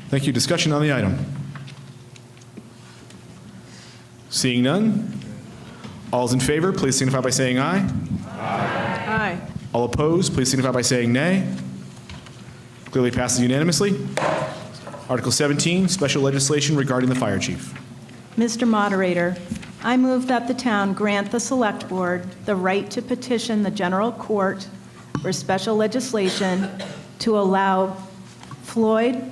Thank you. Discussion on the item. Seeing none, all's in favor, please signify by saying aye. Aye. All opposed, please signify by saying nay. Clearly passes unanimously. Article 17, special legislation regarding the fire chief. Mr. Moderator, I move that the town grant the Select Board the right to petition the General Court for special legislation to allow Floyd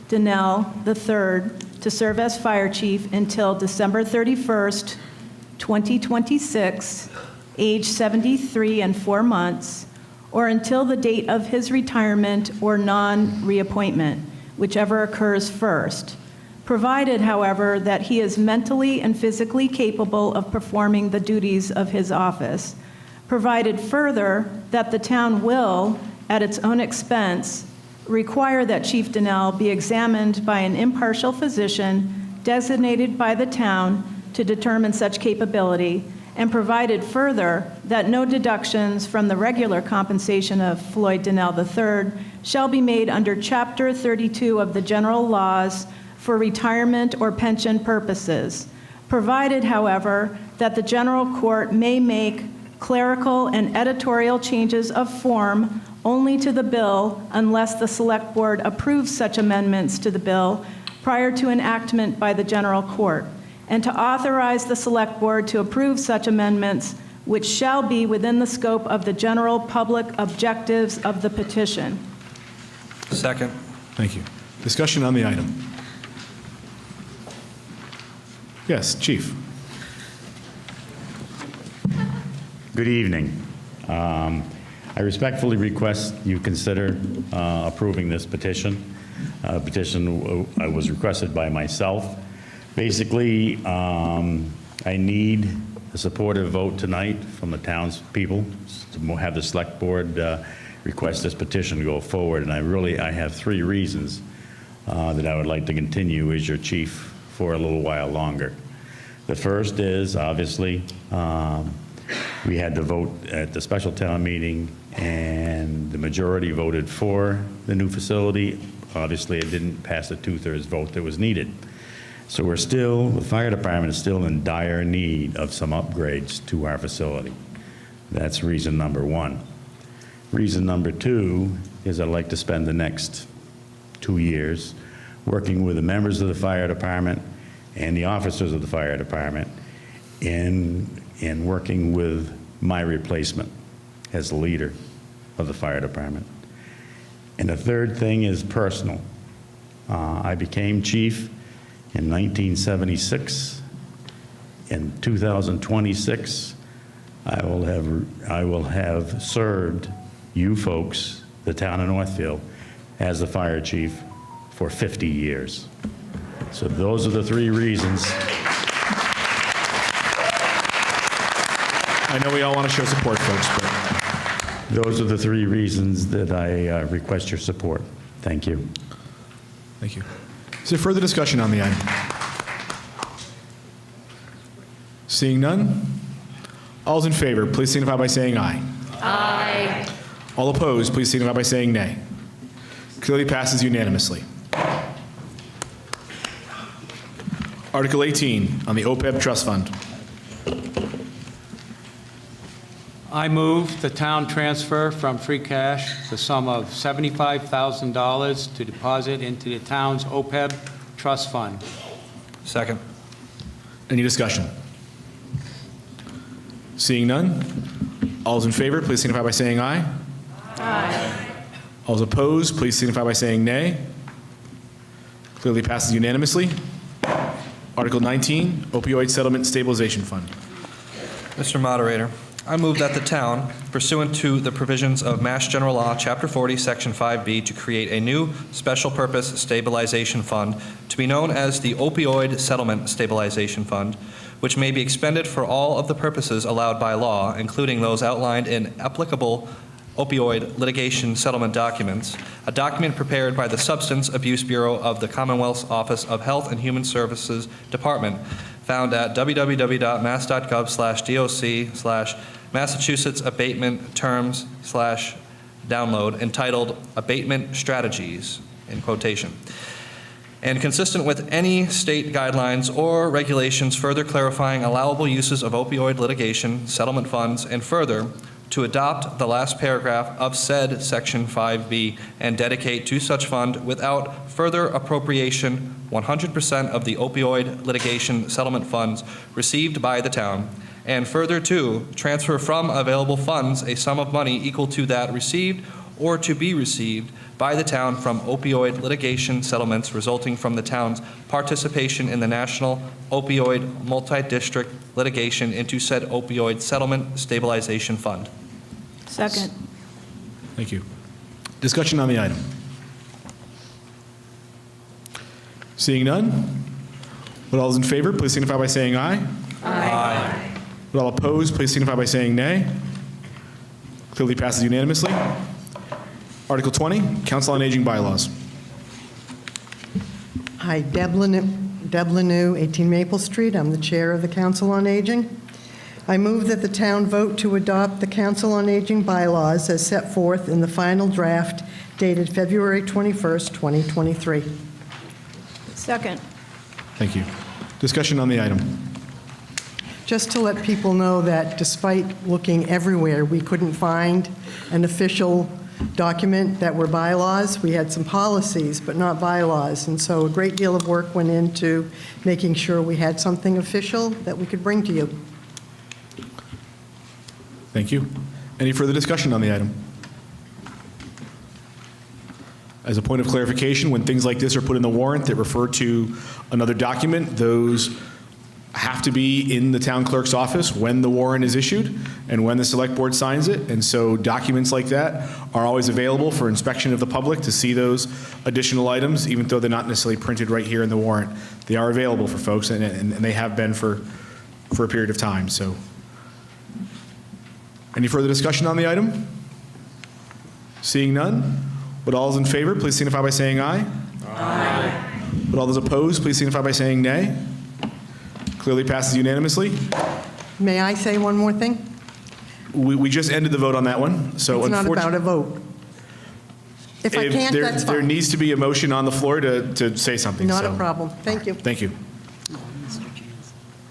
Donnell III to serve as fire chief until December 31st, 2026, age 73 and 4 months, or until the date of his retirement or non-reappointment, whichever occurs first, provided, however, that he is mentally and physically capable of performing the duties of his office, provided further that the town will, at its own expense, require that Chief Donnell be examined by an impartial physician designated by the town to determine such capability, and provided further that no deductions from the regular compensation of Floyd Donnell III shall be made under Chapter 32 of the General Laws for retirement or pension purposes, provided, however, that the General Court may make clerical and editorial changes of form only to the bill unless the Select Board approves such amendments to the bill prior to enactment by the General Court, and to authorize the Select Board to approve such amendments which shall be within the scope of the general public objectives of the petition. Second. Thank you. Discussion on the item. Yes, Chief. Good evening. I respectfully request you consider approving this petition. Petition was requested by myself. Basically, I need a supportive vote tonight from the townspeople to have the Select Board request this petition to go forward. And I have 3 reasons that I would like to continue as your chief for a little while longer. The first is, obviously, we had the vote at the special town meeting, and the majority voted for the new facility. Obviously, it didn't pass the 2/3 vote that was needed. So the fire department is still in dire need of some upgrades to our facility. That's reason number 1. Reason number 2 is I'd like to spend the next 2 years working with the members of the fire department and the officers of the fire department in working with my replacement as the leader of the fire department. And the third thing is personal. I became chief in 1976. In 2026, I will have served you folks, the town of Northfield, as the fire chief for 50 years. So those are the 3 reasons. I know we all want to show support, folks, but Those are the 3 reasons that I request your support. Thank you. thank you. Is there further discussion on the item? Seeing none, all's in favor, please signify by saying aye. Aye. All opposed, please signify by saying nay. Clearly passes unanimously. Article 18 on the OPEB Trust Fund. I move the town transfer from free cash the sum of $75,000 to deposit into the town's OPEB trust fund. Second. Any discussion? Seeing none, all's in favor, please signify by saying aye. Aye. All's opposed, please signify by saying nay. Clearly passes unanimously. Article 19, Opioid Settlement Stabilization Fund. Mr. Moderator, I move that the town, pursuant to the provisions of Mass General Law, Chapter 40, Section 5B, to create a new special purpose stabilization fund to be known as the Opioid Settlement Stabilization Fund, which may be expended for all of the purposes allowed by law, including those outlined in applicable opioid litigation settlement documents, a document prepared by the Substance Abuse Bureau of the Commonwealth's Office of Health and Human Services Department, found at www.mass.gov/doc/Massachusetts Abatement Terms/download, entitled Abatement Strategies, in quotation. and consistent with any state guidelines or regulations further clarifying allowable uses of opioid litigation settlement funds, and further, to adopt the last paragraph of said Section 5B and dedicate to such fund without further appropriation 100% of the opioid litigation settlement funds received by the town, and further to transfer from available funds a sum of money equal to that received or to be received by the town from opioid litigation settlements resulting from the town's participation in the national opioid multi-district litigation into said opioid settlement stabilization fund. Second. Thank you. Discussion on the item. Seeing none, would all those in favor please signify by saying aye? Aye. Would all opposed please signify by saying nay? Clearly passes unanimously. Article 20, Council on Aging Bylaws. Hi, Deb Lanu, 18 Maple Street. I'm the Chair of the Council on Aging. I move that the town vote to adopt the Council on Aging bylaws as set forth in the final draft dated February 21st, 2023. Second. Thank you. Discussion on the item. Just to let people know that despite looking everywhere, we couldn't find an official document that were bylaws. We had some policies, but not bylaws. And so a great deal of work went into making sure we had something official that we could bring to you. Thank you. Any further discussion on the item? As a point of clarification, when things like this are put in the warrant that refer to another document, those have to be in the town clerk's office when the warrant is issued and when the select board signs it. And so documents like that are always available for inspection of the public to see those additional items, even though they're not necessarily printed right here in the warrant. They are available for folks, and they have been for a period of time. So, any further discussion on the item? Seeing none, would all those in favor please signify by saying aye? Aye. Would all those opposed please signify by saying nay? Clearly passes unanimously. May I say one more thing? We just ended the vote on that one, so It's not about unfortunately, a vote. If I can't, that's there fine. needs to be a motion on the floor to say something. Not a so- problem. Thank you. Thank you.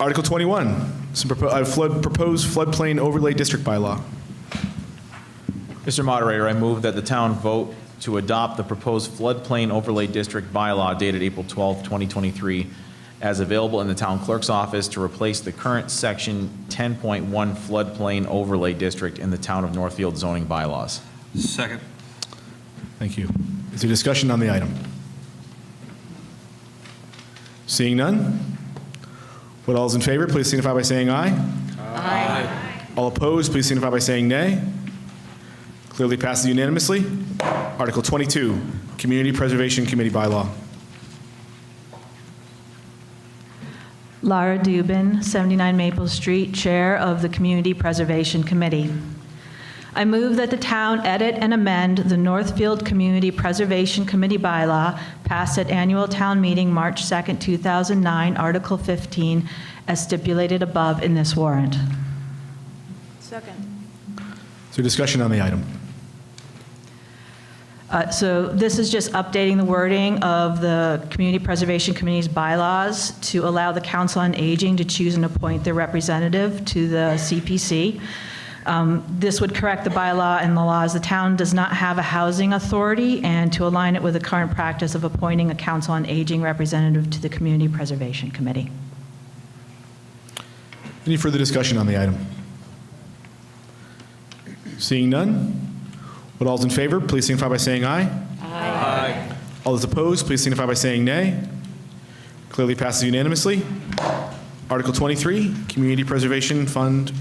Article 21, proposed floodplain overlay district bylaw. Mr. Moderator, I move that the town vote to adopt the proposed floodplain overlay district bylaw dated April 12, 2023, as available in the town clerk's office to replace the current section 10.1 floodplain overlay district in the town of Northfield zoning bylaws. Second. Thank you. Is there discussion on the item? Seeing none? Would all those in favor please signify by saying aye? Aye. All opposed please signify by saying nay. Clearly passes unanimously. Article 22, Community Preservation Committee bylaw. Lara Dubin, 79 Maple Street, Chair of the Community Preservation Committee. I move that the town edit and amend the Northfield Community Preservation Committee bylaw passed at annual town meeting March 2nd, 2009, Article 15, as stipulated above in this warrant. Second. Is there discussion on the item? So this is just updating the wording of the Community Preservation Committee's bylaws to allow the Council on Aging to choose and appoint their representative to the CPC. This would correct the bylaw and the laws. The town does not have a housing authority, and to align it with the current practice of appointing a Council on Aging representative to the Community Preservation Committee. Any further discussion on the item? Seeing none? Would all those in favor please signify by saying aye? Aye. All those opposed please signify by saying nay. Clearly passes unanimously. Article 23, Community Preservation Fund.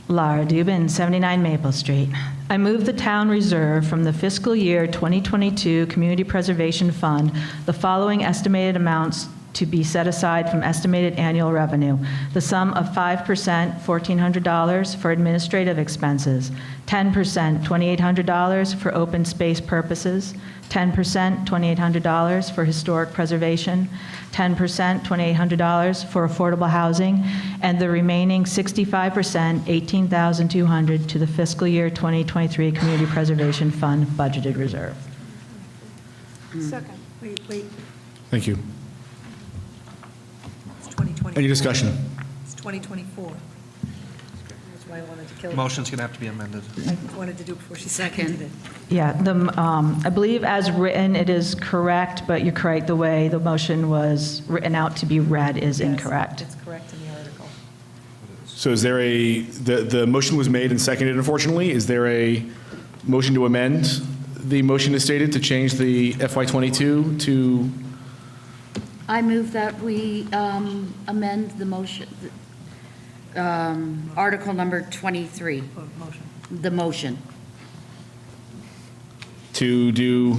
Lara Dubin, 79 Maple Street. I move the town reserve from the fiscal year 2022 Community Preservation Fund the following estimated amounts to be set aside from estimated annual revenue. The sum of 5%, $1,400 for administrative expenses, 10%, $2,800 for open space purposes, 10%, $2,800 for historic preservation, 10%, $2,800 for affordable housing, and the remaining 65%, $18,200 to the fiscal year 2023 Community Preservation Fund budgeted reserve. Second. Wait, Thank you. it's 2024. Any discussion? It's 2024. That's why I wanted to kill it. Motion's going to have to be amended. I wanted to do it before she seconded it. Yeah, I believe as written, it is correct, but you're correct, the way the motion was written out to be read is Yes, incorrect. It's correct in the article. So is there the motion was made and seconded, unfortunately. Is there a motion to amend the motion as stated to change the FY22 to, I move that we amend the motion, Article number 23, Motion the motion, to do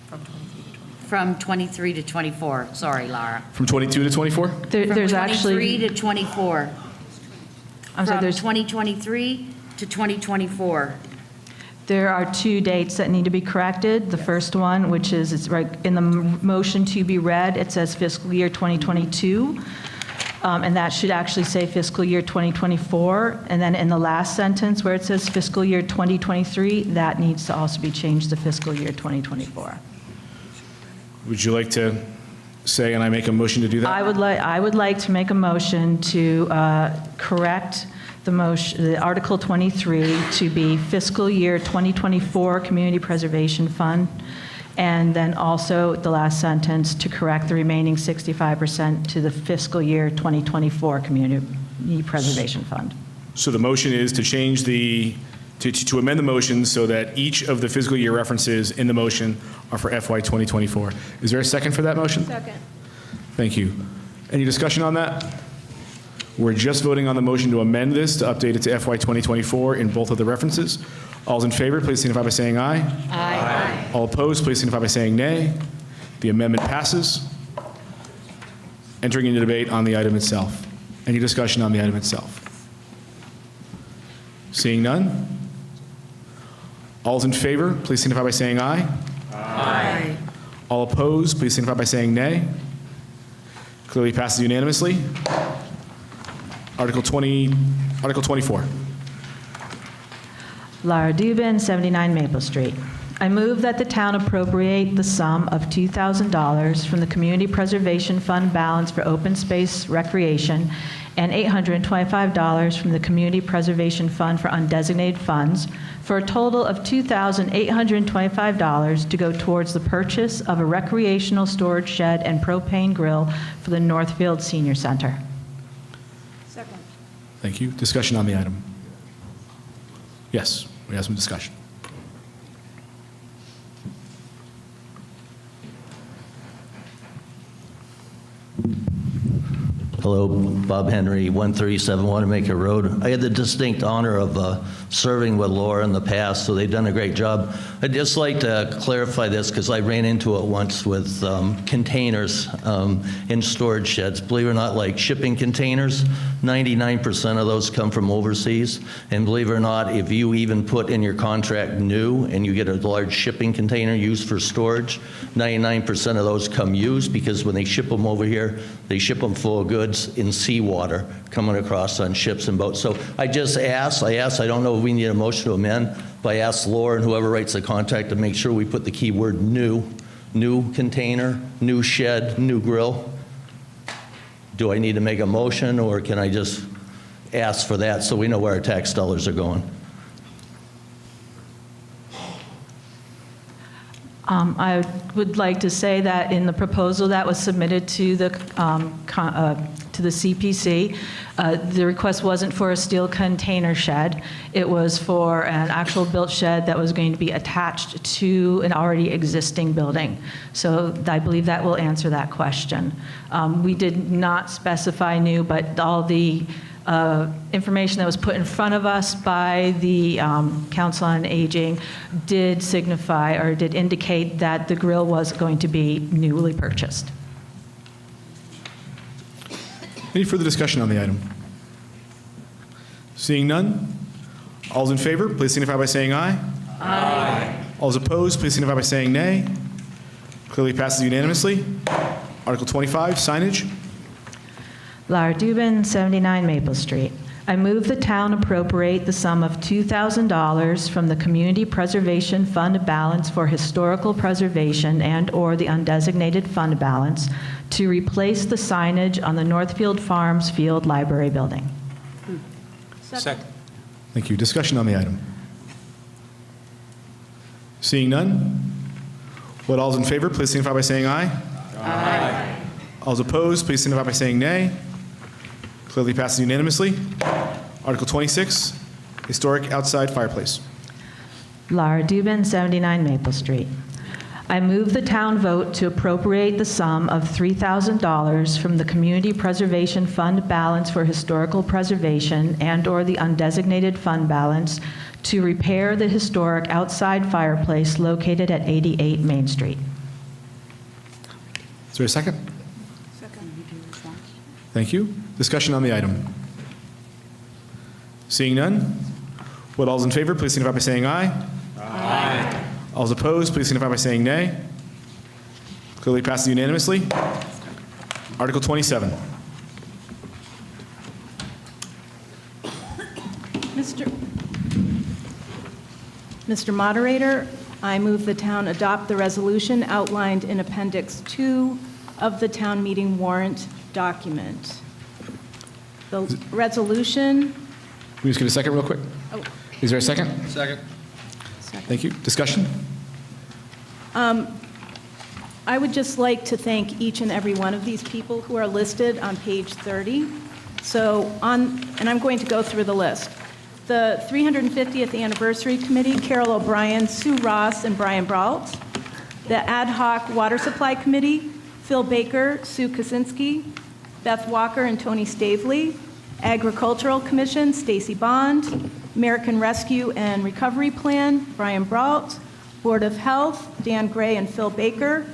from 23 to 24. from 23 to 24. Sorry, Laura. from 22 to 24? There's From actually, 23 to 24. I'm sorry, From there's 2023 to 2024. There are two dates that need to be corrected. The first one, which is, it's right in the motion to be read, it says fiscal year 2022, and that should actually say fiscal year 2024. And then in the last sentence where it says fiscal year 2023, that needs to also be changed to fiscal year 2024. Would you like to say, and I make a motion to do that? I would like to make a motion to correct the motion, the Article 23 to be fiscal year 2024 Community Preservation Fund, and then also the last sentence to correct the remaining 65% to the fiscal year 2024 Community Preservation Fund. So the motion is to change to amend the motion so that each of the fiscal year references in the motion are for FY 2024. Is there a second for that motion? Second. Thank you. Any discussion on that? We're just voting on the motion to amend this to update it to FY 2024 in both of the references. All's in favor, please signify by saying aye. Aye. All opposed, please signify by saying nay. The amendment passes. Entering into debate on the item itself. Any discussion on the item itself? Seeing none? All's in favor, please signify by saying aye. Aye. All opposed, please signify by saying nay. Clearly passes unanimously. Article 24. Lara Dubin, 79 Maple Street. I move that the town appropriate the sum of $2,000 from the Community Preservation Fund balance for open space recreation and $825 from the Community Preservation Fund for undesignated funds for a total of $2,825 to go towards the purchase of a recreational storage shed and propane grill for the Northfield Senior Center. Second. Thank you. Discussion on the item. Yes, we have some discussion. Hello, Bob Henry, 137 Wanamaker Road. I had the distinct honor of serving with Laura in the past, so they've done a great job. I'd just like to clarify this because I ran into it once with containers in storage sheds. Believe it or not, like shipping containers, 99% of those come from overseas. And believe it or not, if you even put in your contract new and you get a large shipping container used for storage, 99% of those come used because when they ship them over here, they ship them full of goods in seawater coming across on ships and boats. So I asked, I don't know if we need a motion to amend, but I asked Laura and whoever writes the contract to make sure we put the key word new container, new shed, new grill. Do I need to make a motion or can I just ask for that so we know where our tax dollars are going? I would like to say that in the proposal that was submitted to the CPC, the request wasn't for a steel container shed. It was for an actual built shed that was going to be attached to an already existing building. So I believe that will answer that question. We did not specify new, but all the information that was put in front of us by the Council on Aging did signify or did indicate that the grill was going to be newly purchased. Any further discussion on the item? Seeing none? All's in favor, please signify by saying aye. Aye. All's opposed, please signify by saying nay. Clearly passes unanimously. Article 25, signage. Lara Dubin, 79 Maple Street. I move the town appropriate the sum of $2,000 from the Community Preservation Fund balance for historical preservation and/or the undesignated fund balance to replace the signage on the Northfield Farms Field Library Building. Second. Thank you. Discussion on the item. Seeing none, what all's in favor, please signify by saying aye. Aye. All's opposed, please signify by saying nay. Clearly passes unanimously. Article 26, Historic Outside Fireplace. Lara Dubin, 79 Maple Street. I move the town vote to appropriate the sum of $3,000 from the Community Preservation Fund balance for historical preservation and/or the undesignated fund balance to repair the historic outside fireplace located at 88 Main Street. Is there a second? Second. Thank you. Discussion on the item. Seeing none, what all's in favor, please signify by saying aye. Aye. All's opposed, please signify by saying nay. Clearly passes unanimously. Article 27. Mr. Moderator, I move the town adopt the resolution outlined in Appendix 2 of the town meeting warrant document. The resolution. Can we just get a second real quick? Oh. Is there a second? Second. Thank you. Discussion? I would just like to thank each and every one of these people who are listed on page 30. And I'm going to go through the list. The 350th Anniversary Committee, Carol O'Brien, Sue Ross, and Brian Brault. The Ad Hoc Water Supply Committee, Phil Baker, Sue Kaczynski, Beth Walker, and Tony Stavely. Agricultural Commission, Stacy Bond. American Rescue and Recovery Plan, Brian Brault. Board of Health, Dan Gray and Phil Baker.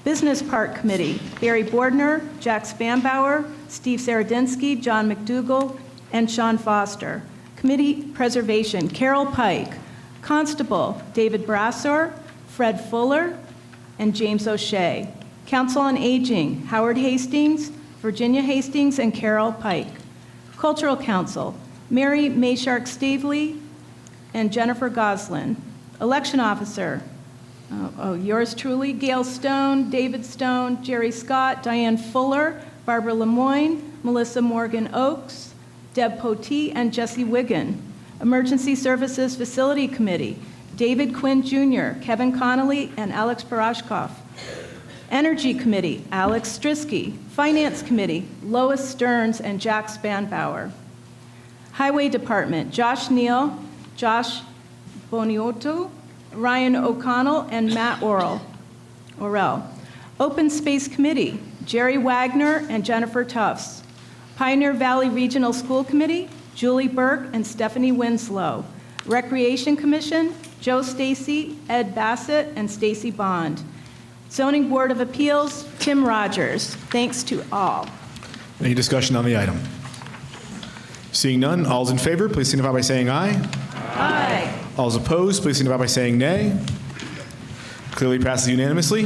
Business Park Committee, Barry Bordner, Jack Spanbauer, Steve Saradinsky, John McDougall, and Sean Foster. Committee Preservation, Carol Pike. Constable, David Brassor, Fred Fuller, and James O'Shea. Council on Aging, Howard Hastings, Virginia Hastings, and Carol Pike. Cultural Council, Mary Mayshark Stavely and Jennifer Goslin. Election Officer, yours truly, Gail Stone, David Stone, Jerry Scott, Diane Fuller, Barbara Lemoyne, Melissa Morgan Oakes, Deb Potee, and Jesse Wiggin. Emergency Services Facility Committee, David Quinn Jr., Kevin Connolly, and Alex Barashkov. Energy Committee, Alex Strisky. Finance Committee, Lois Stearns and Jack Spanbauer. Highway Department, Josh Neal, Josh Boniotto, Ryan O'Connell, and Matt Orrell. Open Space Committee, Jerry Wagner and Jennifer Tufts. Pioneer Valley Regional School Committee, Julie Burke and Stephanie Winslow. Recreation Commission, Joe Stacy, Ed Bassett, and Stacy Bond. Zoning Board of Appeals, Tim Rogers. Thanks to all. Any discussion on the item? Seeing none, all's in favor, please signify by saying aye. Aye. All's opposed, please signify by saying nay. Clearly passes unanimously.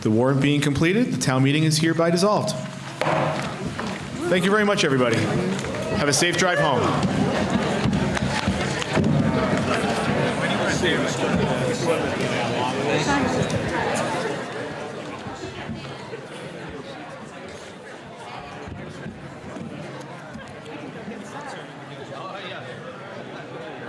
The warrant being completed, the town meeting is hereby dissolved. Thank you very much, everybody. Have a safe drive home. What time is it?